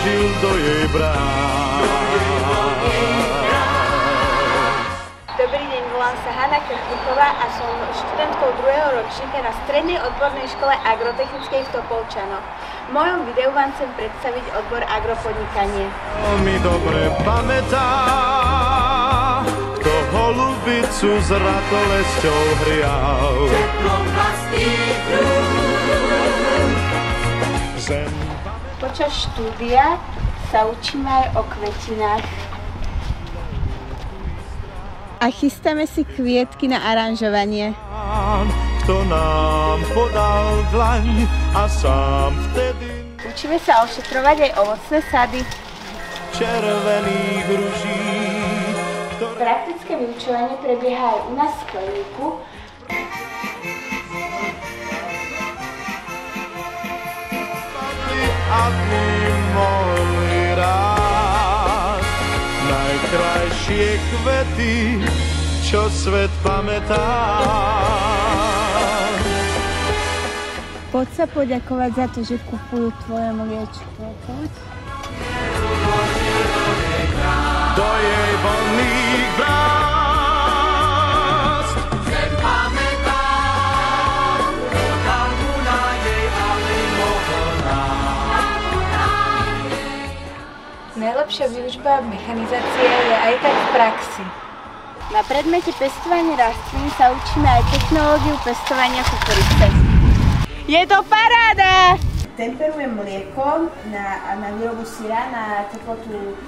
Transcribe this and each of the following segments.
vložil do jej brán. Dobrý deň, volám sa Hanna Krchlichová a som študentkou 2. ročníka na Strednej odbornej škole agrotechnickej v Topolčanoch. V mojom videu vám chcem predstaviť odbor agropodnikanie. Mi dobre pamätá, kto holubicu s ratolesťou hrial. Počas štúdia sa učíme aj o kvetinách. A chystáme si kvietky na aranžovanie. Kto nám podal dlaň a sám vtedy Učíme sa ošetrovať aj ovocné sady. Červených ruží. Praktické vyučovanie prebieha aj u nás v skleníku. A my mohli rásť najkrajšie kvety, čo svet pamätá. Poď sa poďakovať za to, že kupujú tvoje mliečko. Do jej voľných brázd. Zem pamätá, tam nádej a mimochodná. Najlepšia výučba mechanizácie je aj tak v praxi. Na predmete pestovania rastlín sa učíme aj technológiu pestovania kukurice. Je to paráda! Temperujem mlieko na výrobu syra na teplotu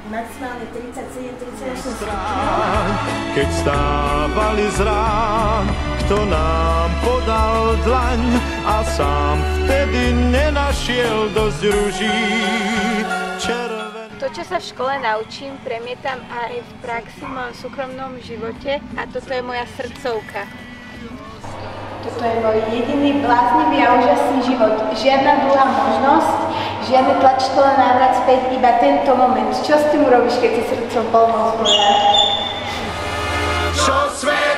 maximálne 37-38 stupňov. Keď stávali z rán, kto nám podal dlaň a sám vtedy nenašiel dosť ruží. To, čo sa v škole naučím, premietam aj v praxi v mojom súkromnom živote a toto je moja srdcovka. Toto je môj jediný bláznivý a úžasný život. Žiadna druhá možnosť, žiadne tlačidlo na návrat späť, iba tento moment. Čo s tým urobíš, keď si srdcom poľnohospodár? Čo svet